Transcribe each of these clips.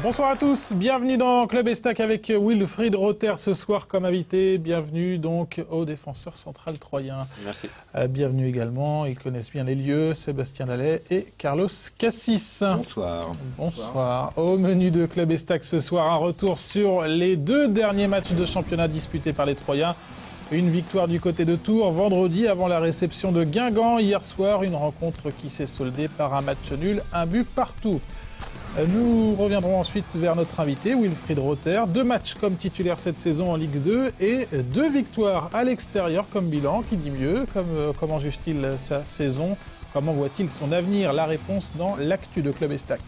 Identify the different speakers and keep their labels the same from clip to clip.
Speaker 1: Bonsoir à tous, bienvenue dans Club Estac avec Wilfried Rother ce soir comme invité. Bienvenue donc au défenseur central troyen.
Speaker 2: Merci.
Speaker 1: Bienvenue également, ils connaissent bien les lieux, Sébastien Lallet et Carlos Cassis.
Speaker 3: Bonsoir.
Speaker 1: Bonsoir. Au menu de Club Estac ce soir, un retour sur les deux derniers matchs de championnat disputés par les Troyens. Une victoire du côté de Tours vendredi avant la réception de Guingamp hier soir. Une rencontre qui s'est soldée par un match nul, un but partout. Nous reviendrons ensuite vers notre invité, Wilfried Rother. 2 matchs comme titulaire cette saison en Ligue 2 et 2 victoires à l'extérieur comme bilan. Qui dit mieux? Comment juge-t-il sa saison? Comment voit-il son avenir? La réponse dans l'actu de Club Estac.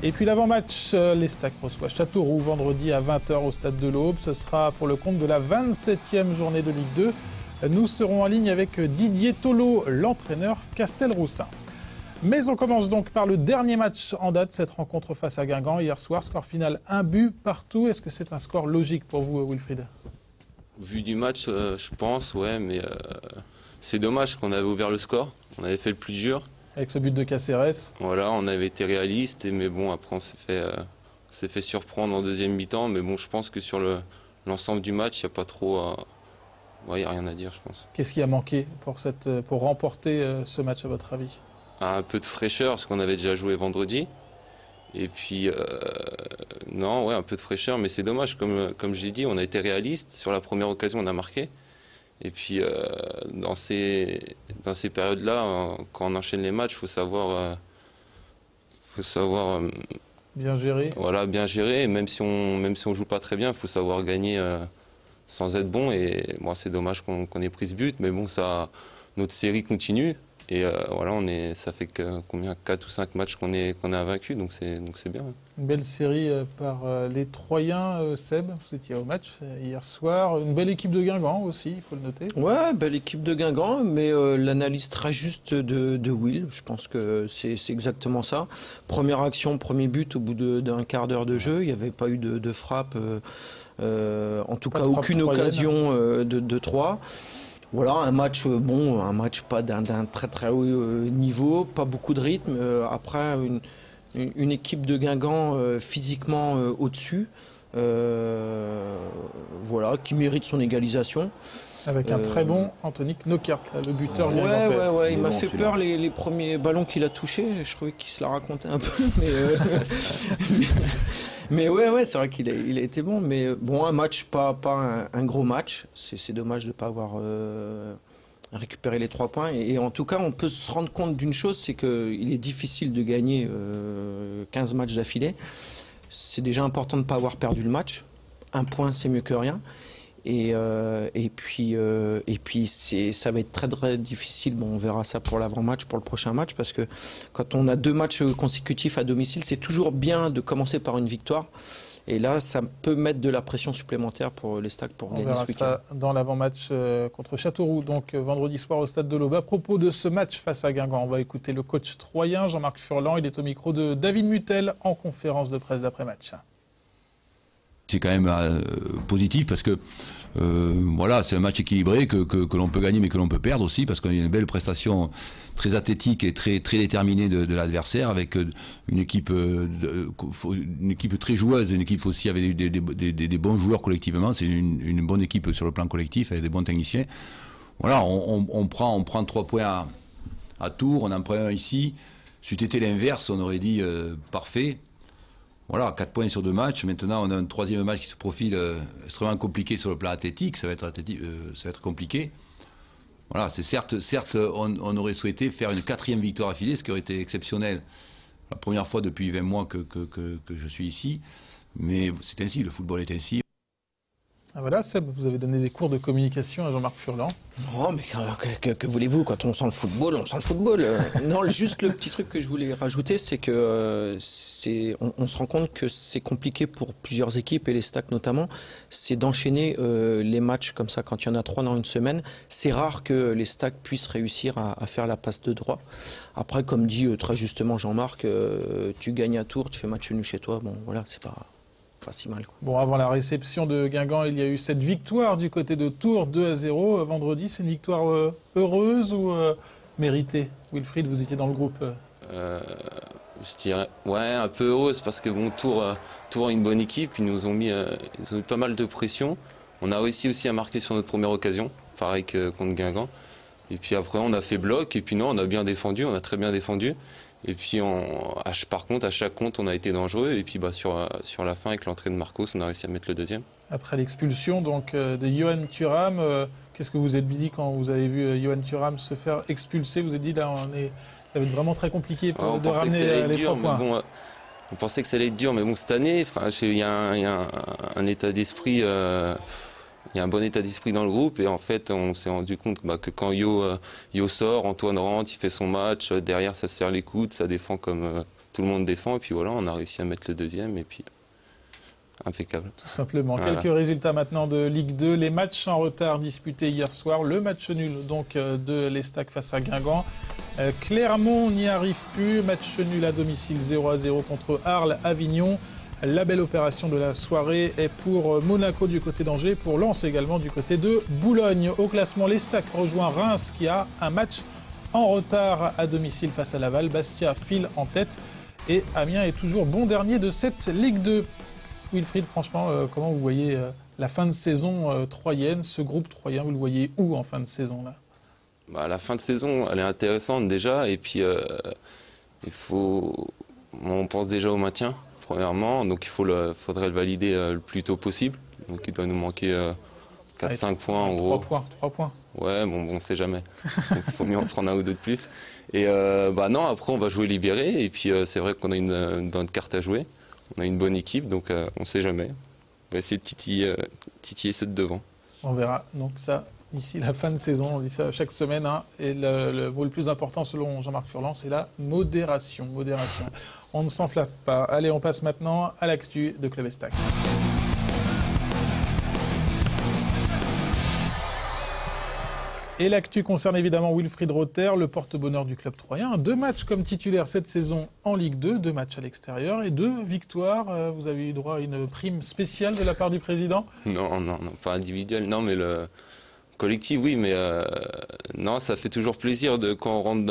Speaker 1: Et puis l'avant-match, l'Estac reçoit Châteauroux vendredi à 20 h au stade de l'Aube. Ce sera pour le compte de la 27e journée de Ligue 2. Nous serons en ligne avec Didier Tolo, l'entraîneur Castelroussin. Mais on commence donc par le dernier match en date, cette rencontre face à Guingamp hier soir. Score final, 1 but partout. Est-ce que c'est un score logique pour vous, Wilfried?
Speaker 2: Vu du match, je pense, ouais, mais c'est dommage qu'on avait ouvert le score. On avait fait le plus dur.
Speaker 1: Avec ce but de Caceres.
Speaker 2: Voilà, on avait été réaliste, mais bon, après on s'est fait surprendre en deuxième mi-temps. Mais bon, je pense que sur l'ensemble du match, il n'y a pas trop ouais, y a rien à dire, je pense.
Speaker 1: Qu'est-ce qui a manqué pour remporter ce match, à votre avis?
Speaker 2: Un peu de fraîcheur, parce qu'on avait déjà joué vendredi. Et puis, non, ouais, un peu de fraîcheur, mais c'est dommage. Comme je l'ai dit, on a été réaliste. Sur la première occasion, on a marqué. Et puis, dans ces périodes-là, quand on enchaîne les matchs, il faut savoir
Speaker 1: bien gérer.
Speaker 2: Voilà, bien gérer. Et même si on joue pas très bien, il faut savoir gagner sans être bon. Et moi, c'est dommage qu'on ait pris ce but. Mais bon, notre série continue. Et voilà, ça fait combien 4 ou 5 matchs qu'on est invaincu, donc c'est bien.
Speaker 1: Une belle série par les Troyens, Seb, vous étiez au match hier soir. Une belle équipe de Guingamp aussi, il faut le noter.
Speaker 3: Ouais, belle équipe de Guingamp, mais l'analyse très juste de Will, je pense que c'est exactement ça. Première action, premier but au bout d'un quart d'heure de jeu, il n'y avait pas eu de frappe, en tout cas aucune occasion de 3. Voilà, un match pas d'un très très haut niveau, pas beaucoup de rythme. Après, une équipe de Guingamp physiquement au-dessus, voilà, qui mérite son égalisation.
Speaker 1: Avec un très bon Anthony Knokert, le buteur.
Speaker 3: Ouais, il m'a fait peur les premiers ballons qu'il a touchés. Je trouvais qu'il se la racontait un peu, mais ouais, c'est vrai qu'il a été bon. Mais bon, un match, pas un gros match. C'est dommage de ne pas avoir récupéré les 3 points. Et en tout cas, on peut se rendre compte d'une chose, c'est qu'il est difficile de gagner 15 matchs d'affilée. C'est déjà important de ne pas avoir perdu le match. 1 point, c'est mieux que rien. Et puis ça va être très très difficile. Bon, on verra ça pour l'avant-match, pour le prochain match, parce que quand on a 2 matchs consécutifs à domicile, c'est toujours bien de commencer par une victoire. Et là, ça peut mettre de la pression supplémentaire pour l'Estac pour gagner ce week-end. On verra
Speaker 1: ça dans l'avant-match contre Châteauroux, donc vendredi soir au stade de l'Aube. À propos de ce match face à Guingamp, on va écouter le coach troyen, Jean-Marc Furlan. Il est au micro de David Mutel en conférence de presse d'après-match.
Speaker 4: C'est quand même positif parce que voilà, c'est un match équilibré que l'on peut gagner mais que l'on peut perdre aussi, parce qu'on a une belle prestation très athlétique et très déterminée de l'adversaire, avec une équipe très joueuse, une équipe aussi avec des bons joueurs collectivement. C'est une bonne équipe sur le plan collectif avec des bons techniciens. Voilà, on prend 3 points à Tours, on en prend 1 ici. Si c'était l'inverse, on aurait dit parfait. Voilà, 4 points sur 2 matchs. Maintenant, on a un 3e match qui se profile extrêmement compliqué sur le plan athlétique. Ça va être compliqué. Voilà, c'est certes, on aurait souhaité faire une 4e victoire affilée, ce qui aurait été exceptionnel. La première fois depuis 20 mois que je suis ici. Mais c'est ainsi, le football est ainsi.
Speaker 1: Ah voilà, Seb, vous avez donné des cours de communication à Jean-Marc Furlan.
Speaker 3: Non, mais que voulez-vous, quand on sent le football, on sent le football. Non, juste le petit truc que je voulais rajouter, c'est que on se rend compte que c'est compliqué pour plusieurs équipes, et les Stacks notamment, c'est d'enchaîner les matchs comme ça quand il y en a 3 dans une semaine. C'est rare que les Stacks puissent réussir à faire la passe de droit. Après, comme dit très justement Jean-Marc, tu gagnes à Tours, tu fais match nul chez toi, bon voilà, c'est pas si mal, quoi.
Speaker 1: Bon, avant la réception de Guingamp, il y a eu cette victoire du côté de Tours, 2-0 vendredi. C'est une victoire heureuse ou méritée? Wilfried, vous étiez dans le groupe.
Speaker 2: Je dirais, ouais, un peu heureuse parce que bon, Tours a une bonne équipe, ils nous ont mis pas mal de pression. On a réussi aussi à marquer sur notre première occasion, pareil que contre Guingamp. Et puis après, on a fait bloc, et puis non, on a bien défendu, on a très bien défendu. Et puis par contre, à chaque compte, on a été dangereux. Et puis sur la fin, avec l'entrée de Marcos, on a réussi à mettre le deuxième.
Speaker 1: Après l'expulsion donc de Yohan Thuram, qu'est-ce que vous vous êtes dit quand vous avez vu Yohan Thuram se faire expulser? Vous vous êtes dit là, ça va être vraiment très compliqué de ramener les 3 points.
Speaker 2: Bon, on pensait que ça allait être dur, mais bon, cette année, il y a un état d'esprit. Il y a un bon état d'esprit dans le groupe et en fait on s'est rendu compte que quand Yo sort, Antoine rentre, il fait son match, derrière ça se serre les coudes, ça défend comme tout le monde défend et puis voilà, on a réussi à mettre le deuxième et puis impeccable.
Speaker 1: Tout simplement.
Speaker 2: Voilà.
Speaker 1: Quelques résultats maintenant de Ligue 2, les matchs en retard disputés hier soir, le match nul donc de l'Estac face à Guingamp. Clermont n'y arrive plus, match nul à domicile 0-0 contre Arles-Avignon. La belle opération de la soirée est pour Monaco du côté d'Angers, pour Lens également du côté de Boulogne. Au classement, l'Estac rejoint Reims qui a un match en retard à domicile face à Laval. Bastia file en tête et Amiens est toujours bon dernier de cette Ligue 2. Wilfried, franchement, comment vous voyez la fin de saison troyenne, ce groupe troyen, vous le voyez où en fin de saison là?
Speaker 2: La fin de saison, elle est intéressante déjà et puis on pense déjà au maintien. Premièrement, donc faudrait le valider le plus tôt possible. Donc il doit nous manquer 4-5 points en gros.
Speaker 1: 3 points.
Speaker 2: Ouais, bon, on sait jamais. Il faut mieux en prendre un ou deux de plus. Et non, après on va jouer libéré. Et puis c'est vrai qu'on a une bonne carte à jouer. On a une bonne équipe, donc on sait jamais. On va essayer de titiller ceux de devant.
Speaker 1: On verra. Donc ça, d'ici la fin de saison, on dit ça chaque semaine. Hein, et le mot le plus important selon Jean-Marc Furlan, c'est la modération. On ne s'enflamme pas. Allez, on passe maintenant à l'actu de Club Estac. Et l'actu concerne évidemment Wilfried Rother, le porte-bonheur du club troyen. 2 matchs comme titulaire cette saison en Ligue 2, 2 matchs à l'extérieur et 2 victoires. Vous avez eu droit à une prime spéciale de la part du président?
Speaker 2: Non, pas individuelle. Non, mais le collectif, oui, mais non, ça fait toujours plaisir quand on rentre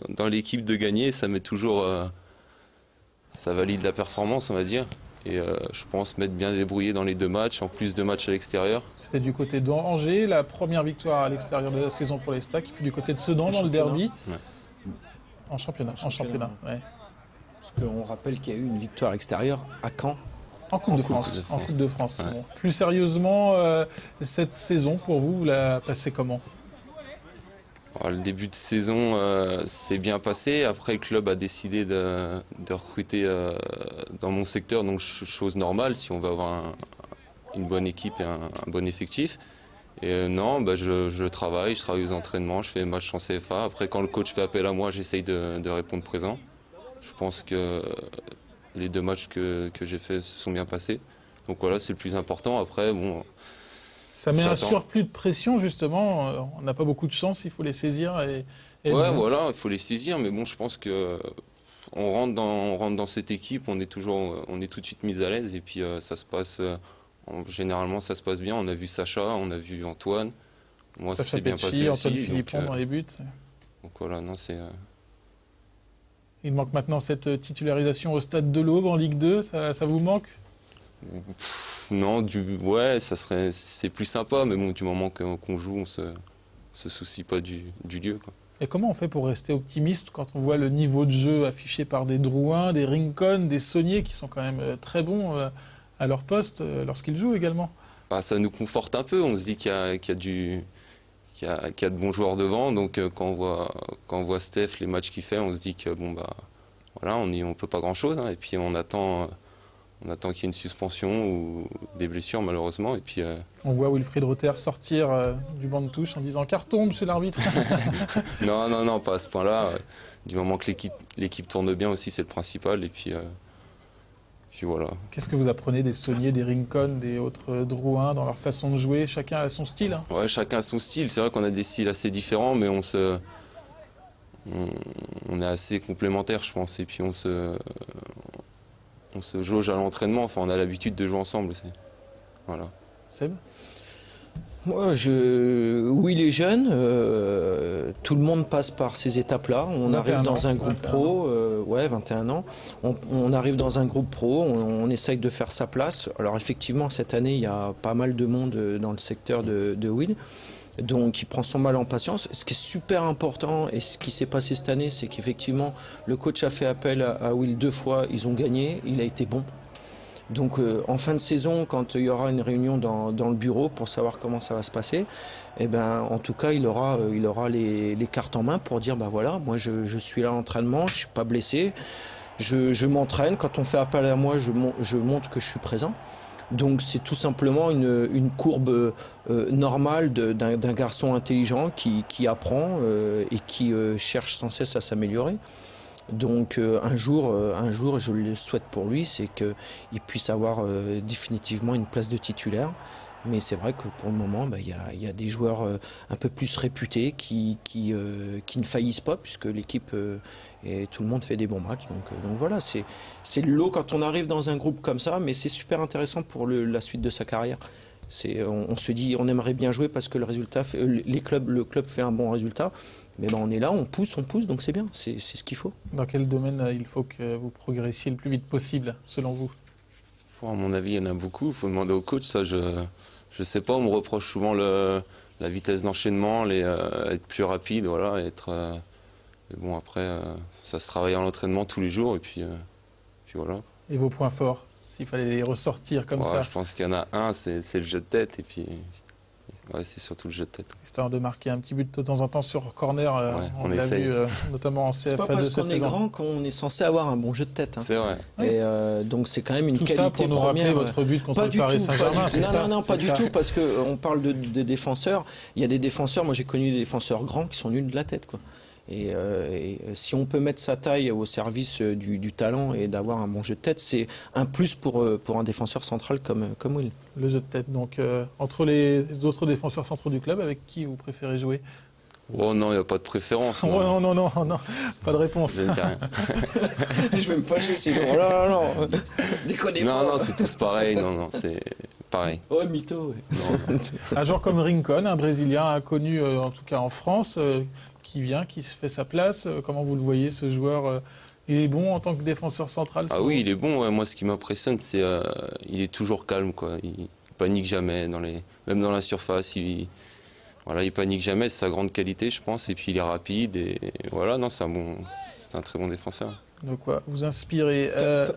Speaker 2: dans l'équipe de gagner. Ça met toujours... ça valide la performance, on va dire. Et je pense m'être bien débrouillé dans les 2 matchs, en plus de matchs à l'extérieur.
Speaker 1: C'était du côté d'Angers, la première victoire à l'extérieur de la saison pour les Stacks, et puis du côté de Sedan dans le derby.
Speaker 2: Ouais.
Speaker 1: En championnat, ouais.
Speaker 3: Parce qu'on rappelle qu'il y a eu une victoire extérieure à Caen.
Speaker 1: En Coupe de France.
Speaker 2: Ouais.
Speaker 1: Bon. Plus sérieusement, cette saison, pour vous, vous la passez comment?
Speaker 2: Alors, le début de saison s'est bien passé. Après, le club a décidé de recruter dans mon secteur, donc chose normale si on veut avoir une bonne équipe et un bon effectif. Et non, je travaille aux entraînements, je fais des matchs en CFA. Après, quand le coach fait appel à moi, j'essaye de répondre présent. Je pense que les 2 matchs que j'ai faits se sont bien passés. Donc voilà, c'est le plus important. Après, bon...
Speaker 1: Ça met un surplus de pression, justement. On n'a pas beaucoup de chance, il faut les saisir. Ouais,
Speaker 2: voilà, il faut les saisir. Mais bon, je pense que on rentre dans cette équipe, on est tout de suite mis à l'aise. Et puis, ça se passe... généralement, ça se passe bien. On a vu Sacha, on a vu Antoine. Moi, ça s'est bien passé aussi.
Speaker 1: Antoine Philippon dans les buts.
Speaker 2: Donc voilà, non, c'est...
Speaker 1: Il manque maintenant cette titularisation au Stade de l'Aube en Ligue 2. Ça vous manque?
Speaker 2: Non, c'est plus sympa, mais bon, du moment qu'on joue, on se soucie pas du lieu, quoi.
Speaker 1: Et comment on fait pour rester optimiste quand on voit le niveau de jeu affiché par des Drouin, des Rincon, des Saunier qui sont quand même très bons à leur poste lorsqu'ils jouent également?
Speaker 2: Ça nous conforte un peu, on se dit qu'il y a de bons joueurs devant, donc quand on voit Steph, les matchs qu'il fait, on se dit que voilà, on peut pas grand-chose, hein, et puis on attend qu'il y ait une suspension ou des blessures, malheureusement. Et puis,
Speaker 1: on voit Wilfried Rother sortir du banc de touche en disant « Carton, monsieur l'arbitre !»
Speaker 2: Non, pas à ce point-là. Du moment que l'équipe tourne bien aussi, c'est le principal. Et puis voilà.
Speaker 1: Qu'est-ce que vous apprenez des Saunier, des Rincon, des autres Drouin dans leur façon de jouer? Chacun a son style, hein.
Speaker 2: Ouais, chacun a son style. C'est vrai qu'on a des styles assez différents, mais on est assez complémentaires, je pense. Et puis on se jauge à l'entraînement, enfin on a l'habitude de jouer ensemble aussi. Voilà.
Speaker 1: Seb?
Speaker 3: Moi, oui, les jeunes, tout le monde passe par ces étapes-là. On arrive dans un groupe pro, 21 ans. On arrive dans un groupe pro, on essaye de faire sa place. Alors effectivement, cette année, il y a pas mal de monde dans le secteur de Will. Donc il prend son mal en patience. Ce qui est super important et ce qui s'est passé cette année, c'est qu'effectivement, le coach a fait appel à Will 2 fois, ils ont gagné, il a été bon. Donc en fin de saison, quand il y aura une réunion dans le bureau pour savoir comment ça va se passer, eh ben, en tout cas il aura les cartes en main pour dire bah voilà, moi je suis là à l'entraînement, je ne suis pas blessé, je m'entraîne, quand on fait appel à moi je montre que je suis présent. Donc c'est tout simplement une courbe normale d'un garçon intelligent qui apprend et qui cherche sans cesse à s'améliorer. Donc un jour, je le souhaite pour lui, c'est qu'il puisse avoir définitivement une place de titulaire. Mais c'est vrai que pour le moment, y a des joueurs un peu plus réputés qui ne faillissent pas, puisque l'équipe et tout le monde fait des bons matchs. Donc voilà, c'est le lot quand on arrive dans un groupe comme ça, mais c'est super intéressant pour la suite de sa carrière. On se dit, on aimerait bien jouer parce que le club fait un bon résultat. Mais on est là, on pousse, donc c'est bien, c'est ce qu'il faut.
Speaker 1: Dans quel domaine il faut que vous progressiez le plus vite possible, selon vous?
Speaker 2: À mon avis, il y en a beaucoup. Il faut demander au coach. Ça, je sais pas. On me reproche souvent la vitesse d'enchaînement, être plus rapide, voilà. Mais bon, après, ça se travaille en entraînement tous les jours, et puis voilà.
Speaker 1: Et vos points forts, s'il fallait les ressortir comme ça?
Speaker 2: Je pense qu'il y en a un, c'est le jeu de tête, et puis ouais, c'est surtout le jeu de tête.
Speaker 1: Histoire de marquer un petit but de temps en temps sur corner, on l'a vu notamment en CFA2 cette saison.
Speaker 3: C'est pas parce qu'on est grand qu'on est censé avoir un bon jeu de tête. Hein.
Speaker 2: C'est vrai.
Speaker 3: Et donc c'est quand même une qualité première.
Speaker 1: Tout ça pour nous rappeler votre but contre le Paris Saint-Germain, c'est ça?
Speaker 3: Non, pas du tout, parce qu'on parle de défenseurs. Il y a des défenseurs, moi j'ai connu des défenseurs grands qui sont nuls de la tête, quoi. Et si on peut mettre sa taille au service du talent et d'avoir un bon jeu de tête, c'est un plus pour un défenseur central comme Will.
Speaker 1: Le jeu de tête, donc entre les autres défenseurs centraux du club, avec qui vous préférez jouer?
Speaker 2: Oh non, il n'y a pas de préférence.
Speaker 1: Non, pas de réponse.
Speaker 3: Je vais me fâcher, c'est oh là non, déconnez pas.
Speaker 2: Non, c'est tous pareil, non, c'est pareil.
Speaker 3: Oh, mytho. Ouais.
Speaker 1: Un joueur comme Rincon, un Brésilien inconnu en tout cas en France, qui se fait sa place. Comment vous le voyez, ce joueur? Il est bon en tant que défenseur central?
Speaker 2: Oui, il est bon. Ouais. Moi, ce qui m'impressionne, c'est il est toujours calme, quoi. Il panique jamais, même dans la surface. Il panique jamais. C'est sa grande qualité, je pense. Et puis, il est rapide. Et voilà, non, c'est un très bon défenseur.
Speaker 1: De quoi vous inspirer?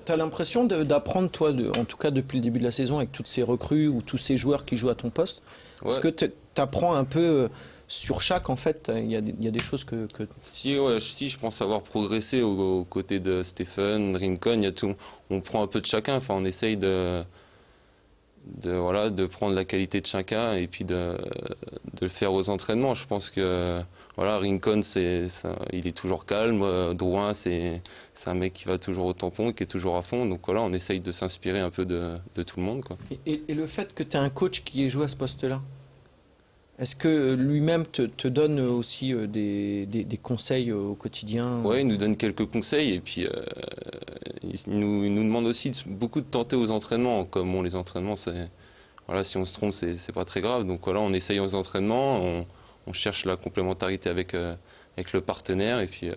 Speaker 3: T'as l'impression d'apprendre, toi, en tout cas depuis le début de la saison, avec toutes ces recrues ou tous ces joueurs qui jouent à ton poste? Est-ce que t'apprends un peu... Sur chaque, en fait, il y a des choses que...
Speaker 2: Si, je pense avoir progressé aux côtés de Stephen, Rincon, il y a tout. On prend un peu de chacun, enfin, on essaye de prendre la qualité de chacun et puis de le faire aux entraînements. Je pense que Rincon, il est toujours calme. Drouin, c'est un mec qui va toujours au tampon, qui est toujours à fond. Donc voilà, on essaye de s'inspirer un peu de tout le monde, quoi.
Speaker 3: Et le fait que tu aies un coach qui ait joué à ce poste-là, est-ce que lui-même te donne aussi des conseils au quotidien?
Speaker 2: Oui, il nous donne quelques conseils et puis il nous demande aussi beaucoup de tenter aux entraînements. Comme les entraînements, si on se trompe, c'est pas très grave. Donc voilà, on essaye aux entraînements, on cherche la complémentarité avec le partenaire et puis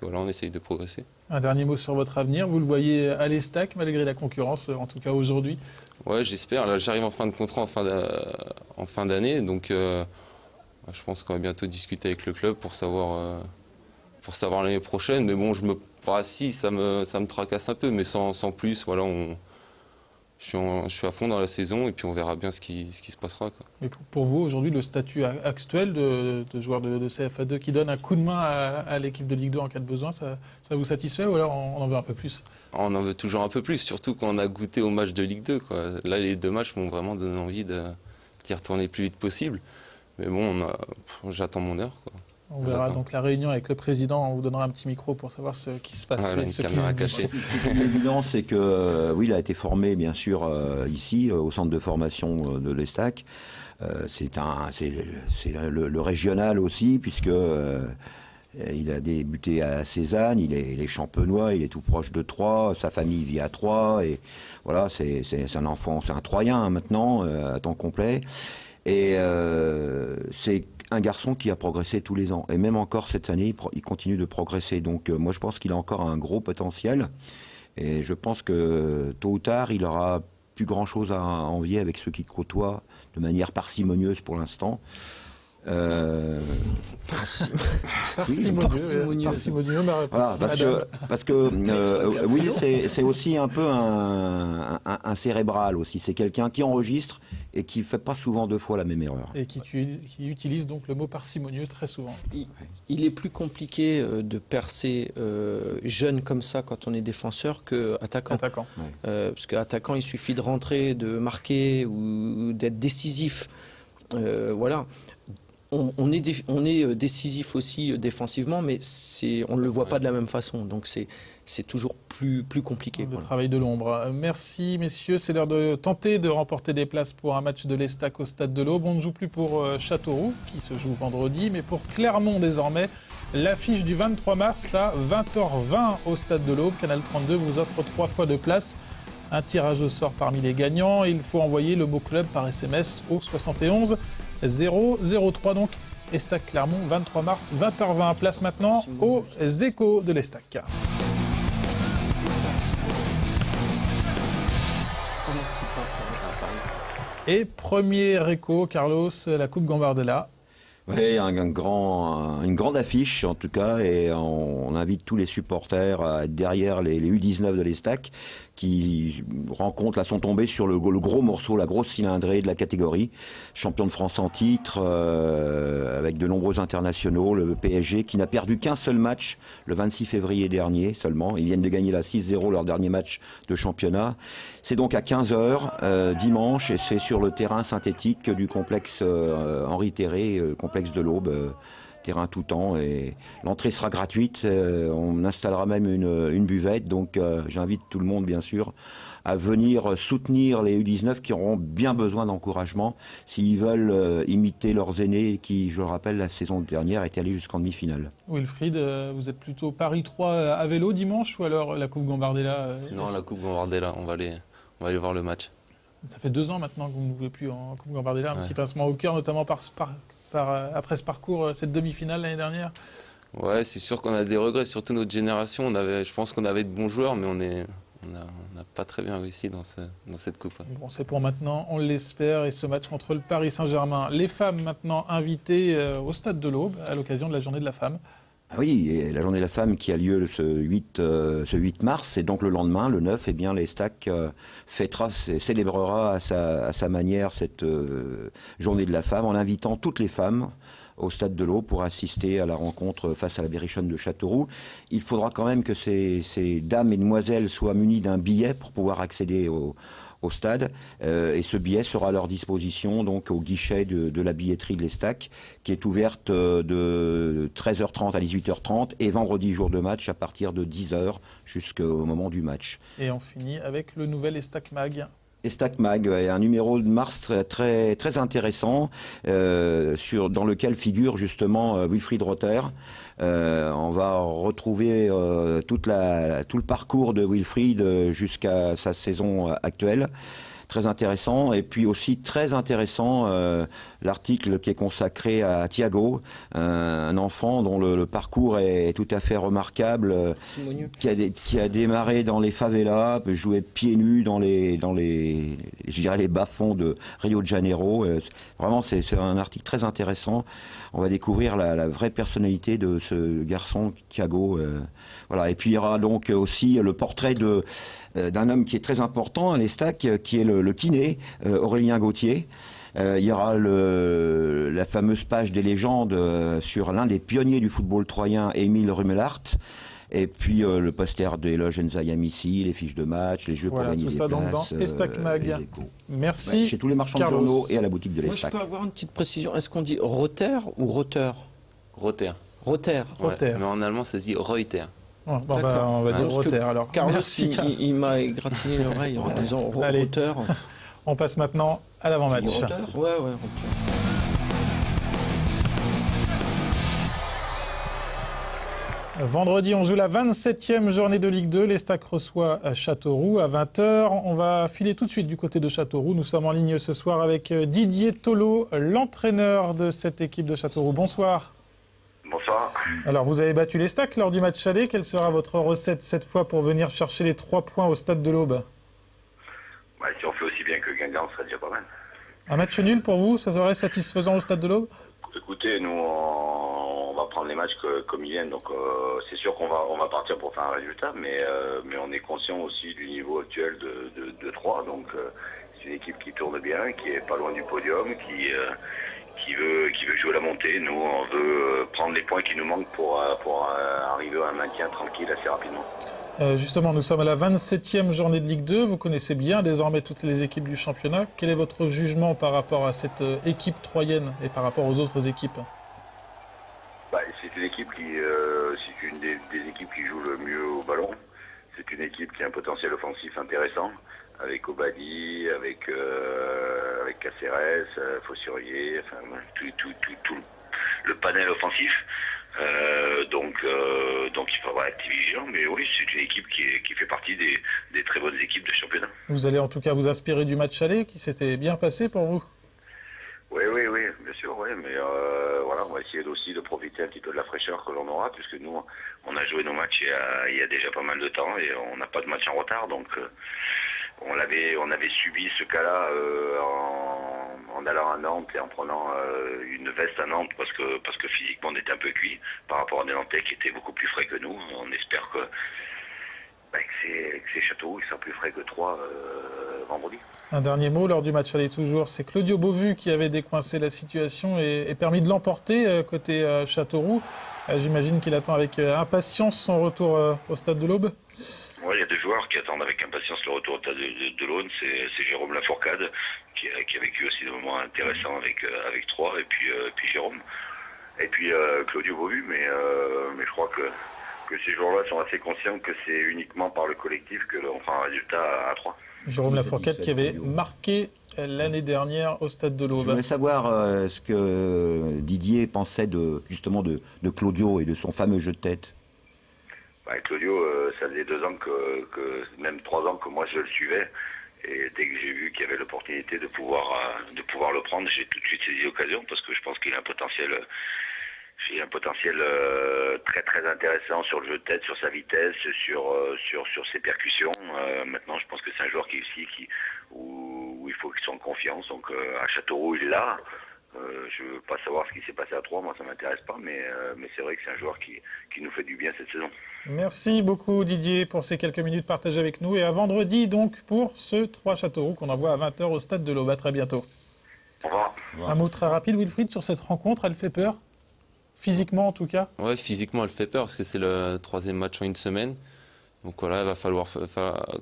Speaker 2: voilà, on essaye de progresser.
Speaker 1: Un dernier mot sur votre avenir. Vous le voyez à l'Estac, malgré la concurrence, en tout cas aujourd'hui? Ouais,
Speaker 2: j'espère. Là, j'arrive en fin de contrat en fin d'année. Donc, je pense qu'on va bientôt discuter avec le club pour savoir l'année prochaine. Mais bon, ça me tracasse un peu, mais sans plus. Voilà, je suis à fond dans la saison et puis on verra bien ce qui se passera, quoi.
Speaker 1: Mais pour vous, aujourd'hui, le statut actuel de joueur de CFA2 qui donne un coup de main à l'équipe de Ligue 2 en cas de besoin, ça vous satisfait ou alors on en veut un peu plus? On en veut toujours un peu plus, surtout quand on a goûté au match de Ligue 2, quoi. Là, les 2 matchs m'ont vraiment donné envie d'y retourner le plus vite possible. Mais bon, j'attends mon heure, quoi. On verra donc la réunion avec le président, on vous donnera un petit micro pour savoir ce qui se passe. Ce qui
Speaker 5: l'évidence, c'est que Will a été formé bien sûr ici au centre de formation de l'Estac. C'est le régional aussi, puisque il a débuté à Cézanne, il est champenois, il est tout proche de Troyes, sa famille vit à Troyes, et voilà, c'est un enfant, c'est un Troyen maintenant, à temps complet. Et c'est un garçon qui a progressé tous les ans. Et même encore cette année, il continue de progresser. Donc moi, je pense qu'il a encore un gros potentiel. Et je pense que tôt ou tard, il aura plus grand-chose à envier avec ceux qui côtoient de manière parcimonieuse pour l'instant.
Speaker 1: Parcimonieux,
Speaker 5: voilà, parce que Will, c'est aussi un peu un cérébral aussi. C'est quelqu'un qui enregistre et qui fait pas souvent deux fois la même erreur.
Speaker 1: Et qui utilise donc le mot parcimonieux très souvent.
Speaker 3: Il est plus compliqué de percer jeune comme ça quand on est défenseur que attaquant. Parce qu'attaquant, il suffit de rentrer, de marquer ou d'être décisif. Voilà. On est décisif aussi défensivement, mais on ne le voit pas de la même façon. Donc c'est toujours plus compliqué.
Speaker 1: Le travail de l'ombre. Merci messieurs, c'est l'heure de tenter de remporter des places pour un match de l'Estac au Stade de l'Aube. On ne joue plus pour Châteauroux, qui se joue vendredi, mais pour Clermont désormais. L'affiche du 23 mars à 20h20 au Stade de l'Aube. Canal 32 vous offre 3 fois de place. Un tirage au sort parmi les gagnants. Il faut envoyer le mot club par SMS au 71 003. Donc Estac Clermont, 23 mars, 20h20. Place maintenant aux échos de l'Estac. Et premier écho, Carlos, la Coupe Gambardella.
Speaker 5: Oui, une grande affiche en tout cas, et on invite tous les supporters à être derrière les U19 de l'Estac qui rencontrent, là sont tombés sur le gros morceau, la grosse cylindrée de la catégorie. Champion de France en titre, avec de nombreux internationaux, le PSG qui n'a perdu qu'un seul match le 26 février dernier seulement. Ils viennent de gagner la 6-0 leur dernier match de championnat. C'est donc à 15h dimanche et c'est sur le terrain synthétique du complexe Henri Terré, complexe de l'Aube. Terrain tout temps, et l'entrée sera gratuite. On installera même une buvette, donc j'invite tout le monde bien sûr à venir soutenir les U19 qui auront bien besoin d'encouragement s'ils veulent imiter leurs aînés qui, je le rappelle, la saison dernière étaient allés jusqu'en demi-finale.
Speaker 1: Wilfried, vous êtes plutôt Paris 3 à vélo dimanche ou alors la Coupe Gambardella
Speaker 2: Non, la Coupe Gambardella, on va aller voir le match.
Speaker 1: Ça fait 2 ans maintenant que vous ne jouez plus en Coupe Gambardella, un petit pincement au cœur, notamment après ce parcours, cette demi-finale l'année dernière.
Speaker 2: Ouais, c'est sûr qu'on a des regrets, surtout notre génération. Je pense qu'on avait de bons joueurs, mais on n'a pas très bien réussi dans cette coupe.
Speaker 1: Bon, c'est pour maintenant, on l'espère, et ce match contre le Paris Saint-Germain. Les femmes maintenant invitées au Stade de l'Aube à l'occasion de la Journée de la Femme.
Speaker 5: Ah oui, et la Journée de la Femme qui a lieu ce 8 mars, et donc le lendemain, le 9, eh bien l'Estac fêtera, célébrera à sa manière cette Journée de la Femme en invitant toutes les femmes au Stade de l'Aube pour assister à la rencontre face à la Berrichonne de Châteauroux. Il faudra quand même que ces dames et demoiselles soient munies d'un billet pour pouvoir accéder au stade, et ce billet sera à leur disposition donc au guichet de la billetterie de l'Estac qui est ouverte de 13h30 à 18h30 et vendredi jour de match à partir de 10h jusqu'au moment du match.
Speaker 1: Et on finit avec le nouvel Estac Mag.
Speaker 5: Estac Mag, un numéro de mars très, très intéressant dans lequel figure justement Wilfried Rother. On va retrouver tout le parcours de Wilfried jusqu'à sa saison actuelle. Très intéressant. Et puis aussi très intéressant l'article qui est consacré à Thiago, un enfant dont le parcours est tout à fait remarquable, qui a démarré dans les favelas, joué pieds nus dans les bas-fonds de Rio de Janeiro. Vraiment, c'est un article très intéressant. On va découvrir la vraie personnalité de ce garçon, Thiago. Voilà. Et puis il y aura donc aussi le portrait d'un homme qui est très important à l'Estac, qui est le kiné, Aurélien Gauthier. Il y aura la fameuse page des légendes sur l'un des pionniers du football troyen, Émile Rummelart. Et puis le poster de Eloge Nzayamissi, les fiches de match, les jeux pour gagner des places. Tout ça donc
Speaker 1: dans Estac Mag. Merci.
Speaker 5: Ouais, chez tous les marchands de journaux et à la boutique de l'Estac.
Speaker 3: Moi, je peux avoir une petite précision. Est-ce qu'on dit Rother ou Rother?
Speaker 2: Rother.
Speaker 3: Rother.
Speaker 2: Ouais, mais en allemand, ça se dit Reuter.
Speaker 1: Oh, on va dire Rother alors.
Speaker 3: Carlos, il m'a égratigné l'oreille en disant Rother.
Speaker 1: On passe maintenant à l'avant-match.
Speaker 3: Ouais, Rother.
Speaker 1: Vendredi, on joue la 27e journée de Ligue 2. L'Estac reçoit Châteauroux à 20h. On va filer tout de suite du côté de Châteauroux. Nous sommes en ligne ce soir avec Didier Tolo, l'entraîneur de cette équipe de Châteauroux. Bonsoir.
Speaker 6: Bonsoir.
Speaker 1: Alors, vous avez battu l'Estac lors du match aller. Quelle sera votre recette cette fois pour venir chercher les 3 points au stade de l'Aube?
Speaker 6: Si on fait aussi bien que Guingamp, ce serait déjà pas mal.
Speaker 1: Un match nul pour vous, ça serait satisfaisant au stade de l'Aube?
Speaker 6: Écoutez, nous, on va prendre les matchs comme ils viennent. Donc, c'est sûr qu'on va partir pour faire un résultat, mais on est conscient aussi du niveau actuel de 3. Donc, c'est une équipe qui tourne bien, qui est pas loin du podium, qui veut jouer la montée. Nous, on veut prendre les points qui nous manquent pour arriver à un maintien tranquille assez rapidement.
Speaker 1: Justement, nous sommes à la 27e journée de Ligue 2. Vous connaissez bien désormais toutes les équipes du championnat. Quel est votre jugement par rapport à cette équipe troyenne et par rapport aux autres équipes?
Speaker 6: C'est une équipe c'est une des équipes qui joue le mieux au ballon. C'est une équipe qui a un potentiel offensif intéressant, avec Obadi, avec Caceres, Fossurier, enfin tout le panel offensif. Donc il faudra être vigilant, mais oui, c'est une équipe qui fait partie des très bonnes équipes de championnat.
Speaker 1: Vous allez en tout cas vous inspirer du match aller qui s'était bien passé pour vous?
Speaker 6: Oui, bien sûr, oui, mais voilà, on va essayer aussi de profiter un petit peu de la fraîcheur que l'on aura, puisque nous, on a joué nos matchs il y a déjà pas mal de temps et on n'a pas de match en retard, donc on avait subi ce cas-là en allant à Nantes et en prenant une veste à Nantes parce que physiquement on était un peu cuit par rapport à des Nantais qui étaient beaucoup plus frais que nous. On espère que ces Châteauroux qui sont plus frais que 3 vendredi.
Speaker 1: Un dernier mot lors du match aller toujours, c'est Claudio Beauvu qui avait décoincé la situation et permis de l'emporter côté Châteauroux. J'imagine qu'il attend avec impatience son retour au stade de l'Aube.
Speaker 6: Oui, il y a 2 joueurs qui attendent avec impatience le retour au stade de l'Aube. C'est Jérôme Lafourcade qui a vécu aussi des moments intéressants avec 3 et puis Jérôme. Et puis Claudio Beauvu, mais je crois que ces joueurs-là sont assez conscients que c'est uniquement par le collectif que l'on fera un résultat à 3.
Speaker 1: Jérôme Lafourcade qui avait marqué l'année dernière au stade de l'Aube.
Speaker 5: Je voulais savoir ce que Didier pensait justement de Claudio et de son fameux jeu de tête.
Speaker 6: Claudio, ça faisait 2 ans même 3 ans que moi je le suivais. Et dès que j'ai vu qu'il y avait l'opportunité de pouvoir le prendre, j'ai tout de suite saisi l'occasion parce que je pense qu'il a un potentiel. J'ai un potentiel très très intéressant sur le jeu de tête, sur sa vitesse, sur ses percussions. Maintenant, je pense que c'est un joueur où il faut qu'il soit en confiance. Donc à Châteauroux, il est là. Je ne veux pas savoir ce qui s'est passé à 3, moi ça ne m'intéresse pas, mais c'est vrai que c'est un joueur qui nous fait du bien cette saison. Merci
Speaker 1: beaucoup Didier pour ces quelques minutes partagées avec nous. Et à vendredi donc pour ce 3 Châteauroux qu'on envoie à 20h au stade de l'Aube. À très bientôt.
Speaker 6: Au revoir.
Speaker 1: Un mot très rapide Wilfried sur cette rencontre, elle fait peur? Physiquement en tout cas?
Speaker 2: Ouais, physiquement elle fait peur parce que c'est le 3e match en une semaine. Donc voilà, il va falloir,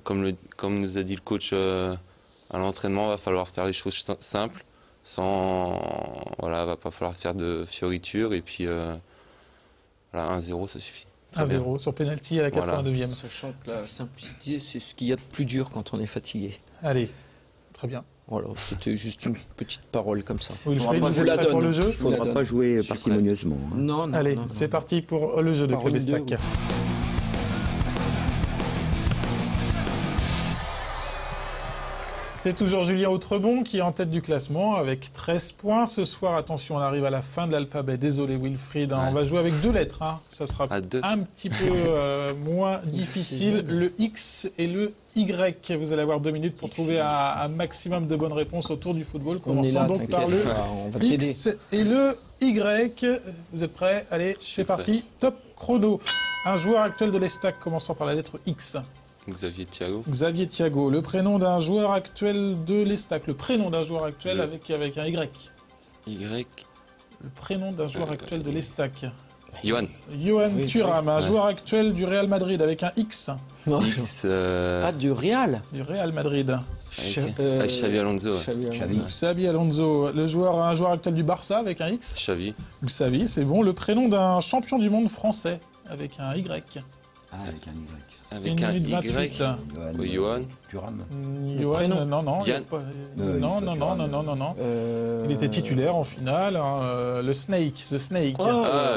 Speaker 2: comme nous a dit le coach à l'entraînement, il va falloir faire les choses simples. Il va pas falloir faire de fioritures et puis 1-0 ça suffit.
Speaker 1: 1-0 sur penalty à la 82e.
Speaker 3: Sachant que la simplicité, c'est ce qu'il y a de plus dur quand on est fatigué.
Speaker 1: Allez, très bien.
Speaker 3: Voilà, c'était juste une petite parole comme ça.
Speaker 1: Oui, je vous la donne. Pour le jeu.
Speaker 5: Il ne faudra pas jouer parcimonieusement. Hein.
Speaker 3: Non.
Speaker 1: Allez, c'est parti pour le jeu de Club Estac. C'est toujours Julien Autrebon qui est en tête du classement avec 13 points. Ce soir, attention, on arrive à la fin de l'alphabet. Désolé Wilfried, on va jouer avec 2 lettres. Ça sera un petit peu moins difficile. Le X et le Y. Vous allez avoir 2 minutes pour trouver un maximum de bonnes réponses autour du football. Commençons donc par le X et le Y. Vous êtes prêts? Allez, c'est parti. Top chrono. Un joueur actuel de l'Estac commençant par la lettre X.
Speaker 2: Xavier Thiago.
Speaker 1: Xavier Thiago, le prénom d'un joueur actuel de l'Estac. Le prénom d'un joueur actuel avec un Y.
Speaker 2: Y.
Speaker 1: Le prénom d'un joueur actuel de l'Estac.
Speaker 2: Johan
Speaker 1: Thuram, un joueur actuel du Real Madrid avec un X.
Speaker 2: X.
Speaker 3: Du Real.
Speaker 1: Du Real Madrid.
Speaker 2: Xavi Alonso.
Speaker 1: Xavi Alonso. Un joueur actuel du Barça avec un X.
Speaker 2: Xavi,
Speaker 1: c'est bon. Le prénom d'un champion du monde français avec un Y.
Speaker 5: Ah, avec un Y.
Speaker 2: Avec
Speaker 1: 1
Speaker 2: un
Speaker 1: minute 28.
Speaker 2: Y. Johan.
Speaker 5: Thuram.
Speaker 1: Johan, non.
Speaker 2: Yann.
Speaker 1: Non. Il était titulaire en finale. Hein, le Snake, The Snake.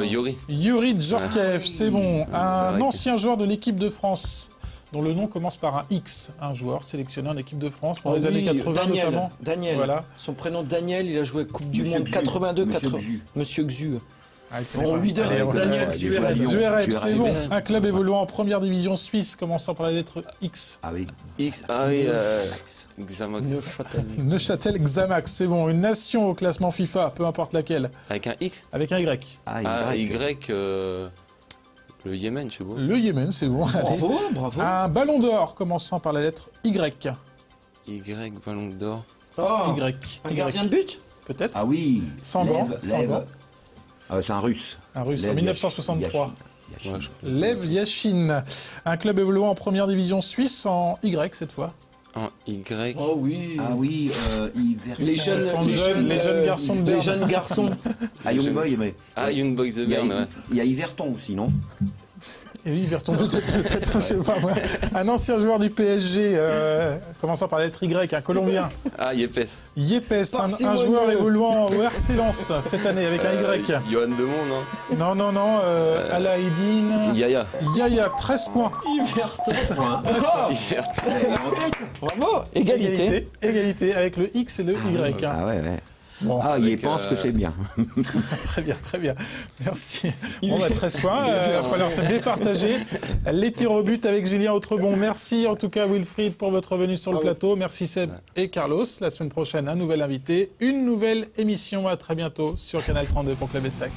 Speaker 2: Yuri.
Speaker 1: Yuri Djorkaeff, c'est bon.
Speaker 2: c'est
Speaker 1: Un
Speaker 2: vrai que-
Speaker 1: ancien joueur de l'équipe de France, dont le nom commence par un X. Un joueur sélectionné en équipe de France dans les années 80
Speaker 3: Daniel,
Speaker 1: notamment.
Speaker 3: Daniel.
Speaker 1: Voilà.
Speaker 3: Son prénom Daniel, il a joué Coupe du
Speaker 5: Monsieur
Speaker 3: Monde
Speaker 5: Xu.
Speaker 3: 82,
Speaker 5: Monsieur
Speaker 3: 80.
Speaker 5: Xu.
Speaker 3: Monsieur Xu.
Speaker 1: On
Speaker 3: lui donne
Speaker 1: Allez,
Speaker 3: Daniel Zuereb.
Speaker 1: Zuereb, c'est bon.
Speaker 3: Zuereb.
Speaker 1: Un club évoluant en première division suisse, commençant par la lettre X.
Speaker 5: Ah oui.
Speaker 2: X. Ah oui, Xamax.
Speaker 3: Neuchâtel.
Speaker 1: Neuchâtel Xamax, c'est bon. Une nation au classement FIFA, peu importe laquelle,
Speaker 2: Avec un X.
Speaker 1: avec un Y.
Speaker 2: Ah, Y. Le Yémen, je sais pas.
Speaker 1: Le Yémen, c'est bon. Allez.
Speaker 3: Bravo.
Speaker 1: Un ballon d'or, commençant par la lettre Y.
Speaker 2: Y, ballon d'or.
Speaker 3: Oh,
Speaker 1: Y.
Speaker 3: un gardien de but
Speaker 1: Peut-être.
Speaker 5: Ah oui.
Speaker 1: Sans gants,
Speaker 5: Lev,
Speaker 1: sans
Speaker 5: Lev.
Speaker 1: gants.
Speaker 5: C'est un russe.
Speaker 1: Un russe, en
Speaker 5: Lev
Speaker 1: 1963.
Speaker 5: Yashin.
Speaker 2: Ouais, je crois.
Speaker 1: Lev Yashin. Un club évoluant en première division suisse en Y cette fois.
Speaker 2: En Y.
Speaker 3: Oh oui.
Speaker 5: Ah oui,
Speaker 3: Les jeunes,
Speaker 1: les jeunes garçons de
Speaker 3: les
Speaker 1: Berne.
Speaker 3: jeunes garçons.
Speaker 5: Ah, Young Boy, mais.
Speaker 2: Ah, Young Boys the Bern, ouais.
Speaker 5: Il y a Yverton aussi, non?
Speaker 1: Et oui, Verton, peut-être, je sais pas moi. Un ancien joueur du PSG, commençant par la lettre Y, un Colombien.
Speaker 2: Ah, Yepes.
Speaker 1: Yepes, un
Speaker 3: Parcimonie.
Speaker 1: joueur évoluant au RC Lens cette année avec un Y.
Speaker 2: Johan Demont, non
Speaker 1: Non, Alaïdine.
Speaker 2: Yaya.
Speaker 1: Yaya, 13 points.
Speaker 3: Yverton. Bravo.
Speaker 1: Égalité avec le X et le Y. hein.
Speaker 5: Ah ouais, ouais.
Speaker 1: Bon,
Speaker 5: Ah, il
Speaker 2: avec,
Speaker 5: pense que c'est bien.
Speaker 1: très bien. Merci. Bon, 13 points. Il va falloir se départager. Les tirs au but avec Julien Autrebon. Merci en tout cas, Wilfried, pour votre venue sur le plateau. Merci Seb et Carlos. La semaine prochaine, un nouvel invité, une nouvelle émission. À très bientôt sur Canal 32 pour Club Estac.